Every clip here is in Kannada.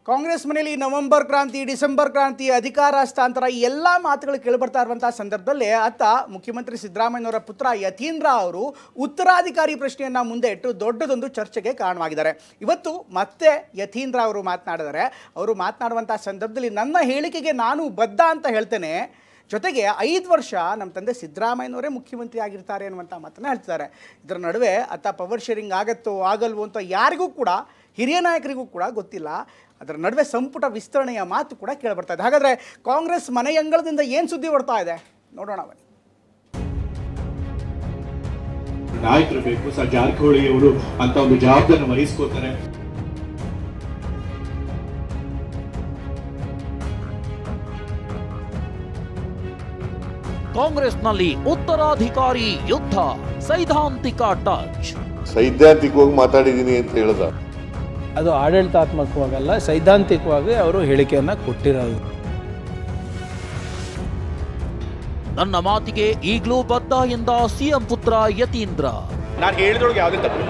ಕಾಂಗ್ರೆಸ್ ಮನೆಯಲ್ಲಿ ನವೆಂಬರ್ ಕ್ರಾಂತಿ, ಡಿಸೆಂಬರ್ ಕ್ರಾಂತಿ, ಅಧಿಕಾರ ಹಸ್ತಾಂತರ ಈ ಎಲ್ಲ ಮಾತುಗಳು ಕೇಳಿಬರ್ತಾ ಇರುವಂಥ ಸಂದರ್ಭದಲ್ಲಿ ಅತ್ತ ಮುಖ್ಯಮಂತ್ರಿ ಸಿದ್ದರಾಮಯ್ಯನವರ ಪುತ್ರ ಯತೀಂದ್ರ ಅವರು ಉತ್ತರಾಧಿಕಾರಿ ಪ್ರಶ್ನೆಯನ್ನು ಮುಂದೆ ಇಟ್ಟು ದೊಡ್ಡದೊಂದು ಚರ್ಚೆಗೆ ಕಾರಣವಾಗಿದ್ದಾರೆ. ಇವತ್ತು ಮತ್ತೆ ಯತೀಂದ್ರ ಅವರು ಮಾತನಾಡಿದ್ದಾರೆ. ಅವರು ಮಾತನಾಡುವಂಥ ಸಂದರ್ಭದಲ್ಲಿ ನನ್ನ ಹೇಳಿಕೆಗೆ ನಾನು ಬದ್ಧ ಅಂತ ಹೇಳ್ತೇನೆ, ಜೊತೆಗೆ 5 ವರ್ಷ ನಮ್ಮ ತಂದೆ ಸಿದ್ದರಾಮಯ್ಯನವರೇ ಮುಖ್ಯಮಂತ್ರಿ ಆಗಿರ್ತಾರೆ ಅನ್ನುವಂಥ ಮಾತನ್ನು ಹೇಳ್ತಿದ್ದಾರೆ. ಇದರ ನಡುವೆ ಅತ್ತ ಪವರ್ ಶೇರಿಂಗ್ ಆಗತ್ತೋ ಆಗಲ್ವೋ ಅಂತ ಯಾರಿಗೂ ಕೂಡ, ಹಿರಿಯ ನಾಯಕರಿಗೂ ಕೂಡ ಗೊತ್ತಿಲ್ಲ. ಅದರ ನಡುವೆ ಸಂಪುಟ ವಿಸ್ತರಣೆಯ ಮಾತು ಕೂಡ ಕೇಳಿಬರ್ತಾ ಇದೆ. ಹಾಗಾದರೆ ಕಾಂಗ್ರೆಸ್ ಮನೆಯಂಗಳದಿಂದ ಏನು ಸುದ್ದಿ ಬರ್ತಾ ಇದೆ ನೋಡೋಣ ಬನ್ನಿ. ನಾಯಕರು ಬೇಕು, ಸರ್ ಜಾರಕಿಹೊಳಿ ಅವರು ಅಂತ ಒಂದು ಜವಾಬ್ದಾರಿ ವಹಿಸ್ಕೋತಾರೆ. ಕಾಂಗ್ರೆಸ್ನಲ್ಲಿ ಉತ್ತರಾಧಿಕಾರಿ ಯುದ್ಧ, ಸೈದ್ಧಾಂತಿಕ ಟಚ್. ಸೈದ್ಧಾಂತಿಕವಾಗಿ ಮಾತಾಡಿದ್ದೀನಿ ಅಂತ ಹೇಳಿದ, ಅದು ಆಡಳಿತಾತ್ಮಕವಾಗಲ್ಲ, ಸೈದ್ಧಾಂತಿಕವಾಗಿ ಅವರು ಹೇಳಿಕೆಯನ್ನ ಕೊಟ್ಟಿರೋದು. ನನ್ನ ಮಾತಿಗೆ ಈಗಲೂ ಬದ್ಧ ಎಂದ ಸಿಎಂ ಪುತ್ರ ಯತೀಂದ್ರ. ನಾನು ಹೇಳಿದೊಳಗೆ ಯಾವುದೇ ತಪ್ಪು.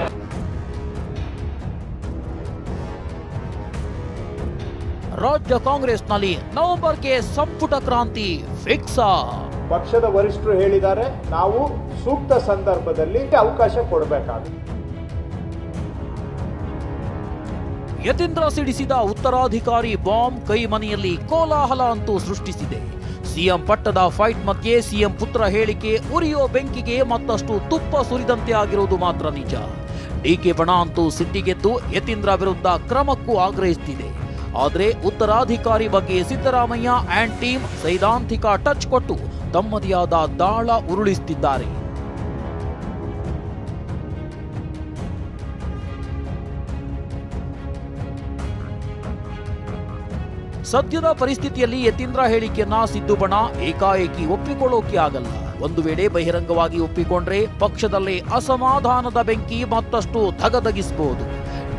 ರಾಜ್ಯ ಕಾಂಗ್ರೆಸ್ನಲ್ಲಿ ನವೆಂಬರ್ಗೆ ಸಂಪುಟ ಕ್ರಾಂತಿ ಫಿಕ್ಸ್. ಪಕ್ಷದ ವರಿಷ್ಠರು ಹೇಳಿದ್ದಾರೆ, ನಾವು ಸೂಕ್ತ ಸಂದರ್ಭದಲ್ಲಿ ಅವಕಾಶ ಕೊಡಬೇಕಾಗುತ್ತೆ. ಯತೀಂದ್ರ ಸಿಡಿಸಿದ ಉತ್ತರಾಧಿಕಾರಿ ಬಾಂಬ್ ಕೈ ಮನೆಯಲ್ಲಿ ಕೋಲಾಹಲ ಅಂತೂ ಸೃಷ್ಟಿಸಿದೆ. ಸಿಎಂ ಪಟ್ಟದ ಫೈಟ್ ಮಧ್ಯೆ ಸಿಎಂ ಪುತ್ರ ಹೇಳಿಕೆ ಉರಿಯೋ ಬೆಂಕಿಗೆ ಮತ್ತಷ್ಟು ತುಪ್ಪ ಸುರಿದಂತೆ ಆಗಿರುವುದು ಮಾತ್ರ ನಿಜ. ಡಿಕೆ ಬಣ ಅಂತೂ ಸಿಟ್ಟಿಗೆದ್ದು ಯತೀಂದ್ರ ವಿರುದ್ಧ ಕ್ರಮಕ್ಕೂ ಆಗ್ರಹಿಸುತ್ತಿದೆ. ಆದರೆ ಉತ್ತರಾಧಿಕಾರಿ ಬಗ್ಗೆ ಸಿದ್ದರಾಮಯ್ಯ ಆ್ಯಂಡ್ ಟೀಮ್ ಸೈದ್ಧಾಂತಿಕ ಟಚ್ ಕೊಟ್ಟು ತಮ್ಮದೇ ಆದ ದಾಳ ಉರುಳಿಸುತ್ತಿದ್ದಾರೆ. ಸದ್ಯದ ಪರಿಸ್ಥಿತಿಯಲ್ಲಿ ಯತೀಂದ್ರ ಹೇಳಿಕೆಯನ್ನ ಸಿದ್ದು ಬಣ ಏಕಾಏಕಿ ಒಪ್ಪಿಕೊಳ್ಳೋಕೆ ಆಗಲ್ಲ. ಒಂದು ವೇಳೆ ಬಹಿರಂಗವಾಗಿ ಒಪ್ಪಿಕೊಂಡ್ರೆ ಪಕ್ಷದಲ್ಲೇ ಅಸಮಾಧಾನದ ಬೆಂಕಿ ಮತ್ತಷ್ಟು ಧಗಧಗಿಸಬಹುದು.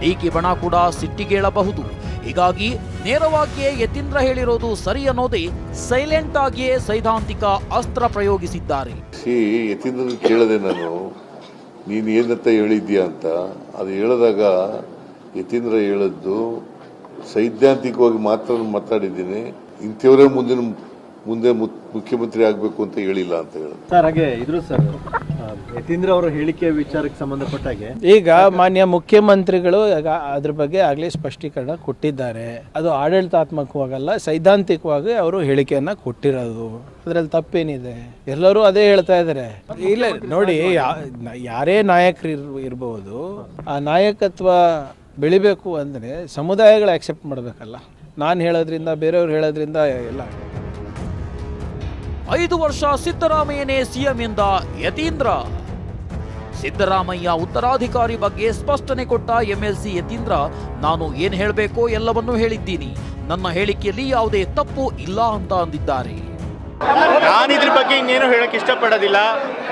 ಡಿಕೆ ಬಣ ಕೂಡ ಸಿಟ್ಟಿಗೇಳಬಹುದು. ಹೀಗಾಗಿ ನೇರವಾಗಿಯೇ ಯತೀಂದ್ರ ಹೇಳಿರೋದು ಸರಿ ಅನ್ನೋದೇ ಸೈಲೆಂಟ್ ಆಗಿಯೇ ಸೈದ್ಧಾಂತಿಕ ಅಸ್ತ್ರ ಪ್ರಯೋಗಿಸಿದ್ದಾರೆ. ಯತೀಂದ್ರ ಕೇಳದೆ ನಾನು, ನೀನು ಏನಂತ ಹೇಳಿದ್ಯಾ ಅಂತ. ಅದು ಹೇಳಿದಾಗ ಯತೀಂದ್ರ ಹೇಳಿದ್ದು ಸೈದ್ಧಾಂತಿಕವಾಗಿ ಮಾತ್ರ ಮಾತಾಡಿದ್ದೀನಿ, ಇಂಥವರೇ ಮುಂದೆ ಮುಖ್ಯಮಂತ್ರಿ ಆಗಬೇಕು ಅಂತ ಹೇಳಿಲ್ಲ ಅಂತ ಹೇಳಿದ್ರು ಸರ್. ಹಾಗೆ ಇದ್ರು ಸರ್ ಯತೀಂದ್ರ ಅವರ ಹೇಳಿಕೆ ವಿಚಾರಕ್ಕೆ ಸಂಬಂಧಪಟ್ಟಾಗೆ ಈಗ ಮಾನ್ಯ ಮುಖ್ಯಮಂತ್ರಿಗಳು ಅದ್ರ ಬಗ್ಗೆ ಆಗಲೇ ಸ್ಪಷ್ಟೀಕರಣ ಕೊಟ್ಟಿದ್ದಾರೆ. ಅದು ಆಡಳಿತಾತ್ಮಕವಾಗಲ್ಲ, ಸೈದ್ಧಾಂತಿಕವಾಗಿ ಅವರು ಹೇಳಿಕೆಯನ್ನ ಕೊಟ್ಟಿರೋದು. ಅದರಲ್ಲಿ ತಪ್ಪೇನಿದೆ? ಎಲ್ಲರೂ ಅದೇ ಹೇಳ್ತಾ ಇದ್ದಾರೆ. ಇಲ್ಲ ನೋಡಿ, ಯಾರೇ ನಾಯಕರು ಇರಬಹುದು, ಆ ನಾಯಕತ್ವ ಬೆಳಿಬೇಕು ಅಂದರೆ ಸಮುದಾಯಗಳು ಆಕ್ಸೆಪ್ಟ್ ಮಾಡಬೇಕಲ್ಲ. ನಾನು ಹೇಳೋದ್ರಿಂದ, ಬೇರೆಯವ್ರು ಹೇಳೋದ್ರಿಂದ ಎಲ್ಲ. 5 ವರ್ಷ ಸಿದ್ದರಾಮಯ್ಯನೇ ಸಿಎಂ ಎಂದ ಯತೀಂದ್ರ. ಸಿದ್ದರಾಮಯ್ಯ ಉತ್ತರಾಧಿಕಾರಿ ಬಗ್ಗೆ ಸ್ಪಷ್ಟನೆ ಕೊಟ್ಟ ಎಂಎಲ್ಸಿ ಯತೀಂದ್ರ, ನಾನು ಏನು ಹೇಳಬೇಕೋ ಎಲ್ಲವನ್ನೂ ಹೇಳಿದ್ದೀನಿ, ನನ್ನ ಹೇಳಿಕೆಯಲ್ಲಿ ಯಾವುದೇ ತಪ್ಪು ಇಲ್ಲ ಅಂತ ಅಂದಿದ್ದಾರೆ. ನಾನು ಇದ್ರ ಬಗ್ಗೆ ಇನ್ನೇನು ಹೇಳಕ್ ಇಷ್ಟಪಡೋದಿಲ್ಲ.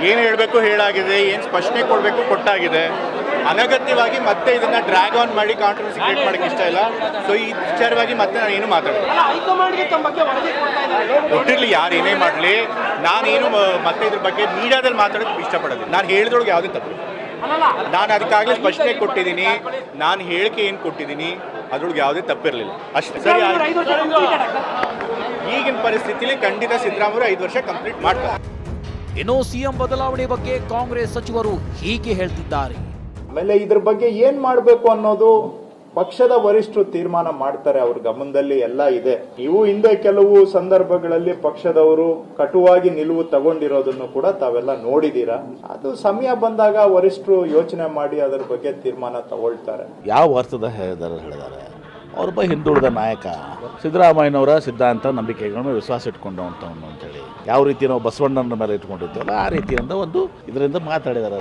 ಏನು ಹೇಳಬೇಕು ಹೇಳಾಗಿದೆ, ಏನು ಸ್ಪಷ್ಟನೆ ಕೊಡಬೇಕು ಕೊಟ್ಟಾಗಿದೆ. ಅನಗತ್ಯವಾಗಿ ಮತ್ತೆ ಇದನ್ನ ಡ್ರ್ಯಾಗ್ ಆನ್ ಮಾಡಿ ಕಾಂಟ್ರವರ್ಸಿ ಕ್ರಿಯೇಟ್ ಮಾಡಕ್ಕೆ ಇಷ್ಟ ಇಲ್ಲ. ಸೊ ಈ ವಿಚಾರವಾಗಿ ಮತ್ತೆ ನಾನು ಏನು ಮಾತಾಡೋದು ಕೊಟ್ಟಿರ್ಲಿ, ಯಾರು ಏನೇ ಮಾಡಲಿ, ನಾನೇನು ಮತ್ತೆ ಇದ್ರ ಬಗ್ಗೆ ಮೀಡಿಯಾದಲ್ಲಿ ಮಾತಾಡೋಕೆ ಇಷ್ಟಪಡೋದಿಲ್ಲ. ನಾನು ಹೇಳಿದೊಳಗೆ ಯಾವುದೇ ತಪ್ಪು. ನಾನು ಅದಕ್ಕಾಗಲೇ ಸ್ಪಷ್ಟನೆ ಕೊಟ್ಟಿದ್ದೀನಿ, ನಾನು ಹೇಳಿಕೆ ಏನು ಕೊಟ್ಟಿದ್ದೀನಿ ಅದ್ರೊಳಗೆ ಯಾವುದೇ ತಪ್ಪಿರಲಿಲ್ಲ ಅಷ್ಟೇ. ಸರಿ, ಈಗಿನ ಪರಿಸ್ಥಿತಿಯಲ್ಲಿ ಖಂಡಿತ ಸಿದ್ದರಾಮಯ್ಯ 5 ವರ್ಷ ಕಂಪ್ಲೀಟ್ ಮಾಡ್ತಾರೆ. ಇನ್ನು ಸಿಎಂ ಬದಲಾವಣೆ ಬಗ್ಗೆ ಕಾಂಗ್ರೆಸ್ ಸಚಿವರು ಹೀಗೆ ಹೇಳ್ತಿದ್ದಾರೆ. ಆಮೇಲೆ ಇದ್ರ ಬಗ್ಗೆ ಏನ್ ಮಾಡಬೇಕು ಅನ್ನೋದು ಪಕ್ಷದ ವರಿಷ್ಠರು ತೀರ್ಮಾನ ಮಾಡ್ತಾರೆ. ಅವ್ರ ಗಮನದಲ್ಲಿ ಎಲ್ಲ ಇದೆ. ನೀವು ಹಿಂದೆ ಕೆಲವು ಸಂದರ್ಭಗಳಲ್ಲಿ ಪಕ್ಷದವರು ಕಟುವಾಗಿ ನಿಲುವು ತಗೊಂಡಿರೋದನ್ನು ಕೂಡ ತಾವೆಲ್ಲ ನೋಡಿದೀರಾ. ಅದು ಸಮಯ ಬಂದಾಗ ವರಿಷ್ಠರು ಯೋಚನೆ ಮಾಡಿ ಅದರ ಬಗ್ಗೆ ತೀರ್ಮಾನ ತಗೊಳ್ತಾರೆ. ಯಾವ ಅರ್ಥದ ಹೇಳಿದ್ದಾರೆ? ಅವರೊಬ್ಬ ಹಿಂದುಳಿದ ನಾಯಕ, ಸಿದ್ದರಾಮಯ್ಯನವರ ಸಿದ್ಧಾಂತ ನಂಬಿಕೆಗಳನ್ನು ವಿಶ್ವಾಸ ಇಟ್ಕೊಂಡವನು ಅಂತೇಳಿ ಯಾವ ರೀತಿ ನಾವು ಬಸವಣ್ಣನ ಮೇಲೆ ಇಟ್ಕೊಂಡಿದ್ದೇವಲ್ಲ ಆ ರೀತಿಯಿಂದ ಒಂದು ಇದರಿಂದ ಮಾತಾಡಿದ್ದಾರೆ.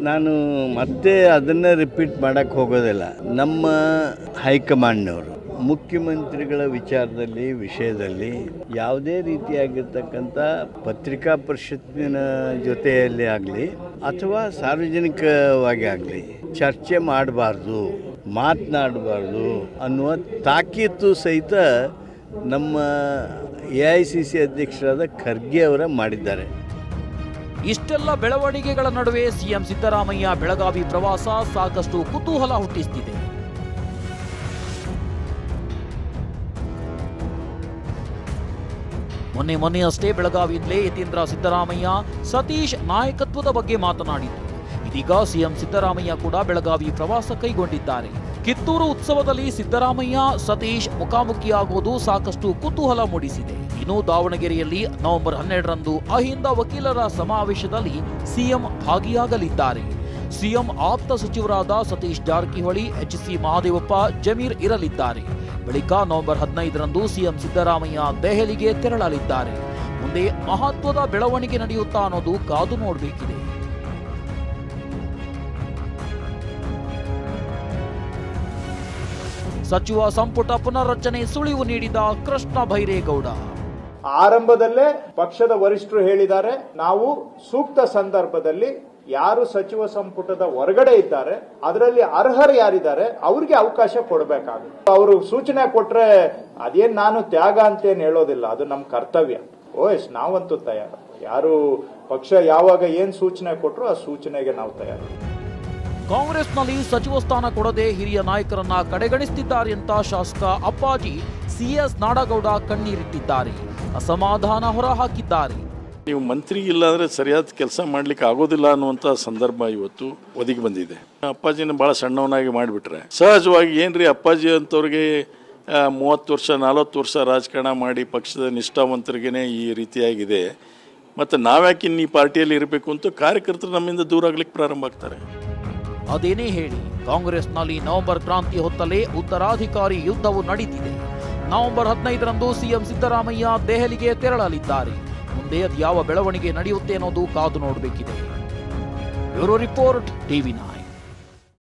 ನಾನು ಮತ್ತೆ ಅದನ್ನೇ ರಿಪೀಟ್ ಮಾಡೋಕ್ಕೆ ಹೋಗೋದಿಲ್ಲ. ನಮ್ಮ ಹೈಕಮಾಂಡ್ನವರು ಮುಖ್ಯಮಂತ್ರಿಗಳ ವಿಷಯದಲ್ಲಿ ಯಾವುದೇ ರೀತಿಯಾಗಿರ್ತಕ್ಕಂಥ ಪತ್ರಿಕಾ ಪರಿಷತ್ತಿನ ಜೊತೆಯಲ್ಲಿ ಆಗಲಿ ಅಥವಾ ಸಾರ್ವಜನಿಕವಾಗಿ ಆಗಲಿ ಚರ್ಚೆ ಮಾಡಬಾರ್ದು, ಮಾತನಾಡಬಾರ್ದು ಅನ್ನುವ ತಾಕೀತು ಸಹಿತ ನಮ್ಮ AICC ಅಧ್ಯಕ್ಷರಾದ ಖರ್ಗೆ ಅವರ ಮಾಡಿದ್ದಾರೆ. ಇಷ್ಟೆಲ್ಲ ಬೆಳವಣಿಗೆಗಳ ನಡುವೆ ಸಿಎಂ ಸಿದ್ದರಾಮಯ್ಯ ಬೆಳಗಾವಿ ಪ್ರವಾಸ ಸಾಕಷ್ಟು ಕುತೂಹಲ ಹುಟ್ಟಿಸುತ್ತಿದೆ. ಮೊನ್ನೆಯಷ್ಟೇ ಬೆಳಗಾವಿಯಿಂದಲೇ ಯತೀಂದ್ರ ಸಿದ್ದರಾಮಯ್ಯ ಸತೀಶ್ ನಾಯಕತ್ವದ ಬಗ್ಗೆ ಮಾತನಾಡಿದ್ದು. ಇದೀಗ ಸಿಎಂ ಸಿದ್ದರಾಮಯ್ಯ ಕೂಡ ಬೆಳಗಾವಿ ಪ್ರವಾಸ ಕೈಗೊಂಡಿದ್ದಾರೆ. ಕಿತ್ತೂರು ಉತ್ಸವದಲ್ಲಿ ಸಿದ್ದರಾಮಯ್ಯ ಸತೀಶ್ ಮುಖಾಮುಖಿಯಾಗುವುದು ಸಾಕಷ್ಟು ಕುತೂಹಲ ಮೂಡಿಸಿದೆ. ಇನ್ನು ದಾವಣಗೆರೆಯಲ್ಲಿ ನವೆಂಬರ್ 12ರಂದು ಅಹಿಂದ ವಕೀಲರ ಸಮಾವೇಶದಲ್ಲಿ ಸಿಎಂ ಭಾಗಿಯಾಗಲಿದ್ದಾರೆ. ಸಿಎಂ ಆಪ್ತ ಸಚಿವರಾದ ಸತೀಶ್ ಜಾರಕಿಹೊಳಿ, ಎಚ್ಸಿ ಮಹದೇವಪ್ಪ, ಜಮೀರ್ ಇರಲಿದ್ದಾರೆ. ಬಳಿಕ ನವೆಂಬರ್ 15ರಂದು ಸಿಎಂ ಸಿದ್ದರಾಮಯ್ಯ ದೆಹಲಿಗೆ ತೆರಳಲಿದ್ದಾರೆ. ಮುಂದೆ ಮಹತ್ವದ ಬೆಳವಣಿಗೆ ನಡೆಯುತ್ತಾ ಅನ್ನೋದು ಕಾದು ನೋಡಬೇಕಿದೆ. ಸಚಿವ ಸಂಪುಟ ಪುನರ್ರಚನೆ ಸುಳಿವು ನೀಡಿದ ಕೃಷ್ಣ ಬೈರೇಗೌಡ. ಆರಂಭದಲ್ಲೇ ಪಕ್ಷದ ವರಿಷ್ಠರು ಹೇಳಿದ್ದಾರೆ, ನಾವು ಸೂಕ್ತ ಸಂದರ್ಭದಲ್ಲಿ ಯಾರು ಸಚಿವ ಸಂಪುಟದ ಹೊರಗಡೆ ಇದ್ದಾರೆ, ಅದರಲ್ಲಿ ಅರ್ಹರು ಯಾರಿದ್ದಾರೆ ಅವ್ರಿಗೆ ಅವಕಾಶ ಕೊಡಬೇಕಾಗುತ್ತೆ. ಅವರು ಸೂಚನೆ ಕೊಟ್ರೆ ಅದೇನ್ ನಾನು ತ್ಯಾಗ ಅಂತೇನು ಹೇಳೋದಿಲ್ಲ, ಅದು ನಮ್ಮ ಕರ್ತವ್ಯ. ಓಎಸ್ ನಾವಂತೂ ತಯಾರು. ಯಾರು ಪಕ್ಷ ಯಾವಾಗ ಏನ್ ಸೂಚನೆ ಕೊಟ್ರು ಆ ಸೂಚನೆಗೆ ನಾವು ತಯಾರು. ಕಾಂಗ್ರೆಸ್ನಲ್ಲಿ ಸಚಿವ ಸ್ಥಾನ ಕೊಡದೆ ಹಿರಿಯ ನಾಯಕರನ್ನ ಕಡೆಗಣಿಸುತ್ತಿದ್ದಾರೆ ಅಂತ ಶಾಸಕ ಅಪ್ಪಾಜಿ ಸಿಎಸ್ ನಾಡಗೌಡ ಕಣ್ಣೀರಿಟ್ಟಿದ್ದಾರೆ. ಅಸಮಾಧಾನ ಹೊರಹಾಕಿದ್ದಾರೆ. ನೀವು ಮಂತ್ರಿ ಇಲ್ಲ ಅಂದ್ರೆ ಸರಿಯಾದ ಕೆಲಸ ಮಾಡ್ಲಿಕ್ಕೆ ಆಗೋದಿಲ್ಲ ಅನ್ನುವಂಥ ಸಂದರ್ಭ ಇವತ್ತು ಒದಗಿ ಬಂದಿದೆ. ಅಪ್ಪಾಜಿನ ಭಾಳ ಸಣ್ಣವನಾಗಿ ಮಾಡಿಬಿಟ್ರೆ ಸಹಜವಾಗಿ ಏನ್ರಿ ಅಪ್ಪಾಜಿ ಅಂತವ್ರಿಗೆ 30 ವರ್ಷ 40 ವರ್ಷ ರಾಜಕಾರಣ ಮಾಡಿ ಪಕ್ಷದ ನಿಷ್ಠಾವಂತರಿಗೇನೆ ಈ ರೀತಿಯಾಗಿದೆ. ಮತ್ತು ನಾವ್ಯಾಕೆ ಇನ್ನು ಈ ಪಾರ್ಟಿಯಲ್ಲಿ ಇರಬೇಕು ಅಂತ ಕಾರ್ಯಕರ್ತರು ನಮ್ಮಿಂದ ದೂರ ಆಗ್ಲಿಕ್ಕೆ ಪ್ರಾರಂಭ ಆಗ್ತಾರೆ. ಅದೇನೇ ಹೇಳಿ, ಕಾಂಗ್ರೆಸ್ನಲ್ಲಿ ನವೆಂಬರ್ ಕ್ರಾಂತಿ ಹೊತ್ತಲೇ ಉತ್ತರಾಧಿಕಾರಿ ಯುದ್ಧವು ನಡೀತಿದೆ. ನವೆಂಬರ್ 15ರಂದು ಸಿಎಂ ಸಿದ್ದರಾಮಯ್ಯ ದೆಹಲಿಗೆ ತೆರಳಲಿದ್ದಾರೆ. ಮುಂದೆ ಅದು ಯಾವ ಬೆಳವಣಿಗೆ ನಡೆಯುತ್ತೆ ಅನ್ನೋದು ಕಾದು ನೋಡಬೇಕಿದೆ. Bureau report, TV9.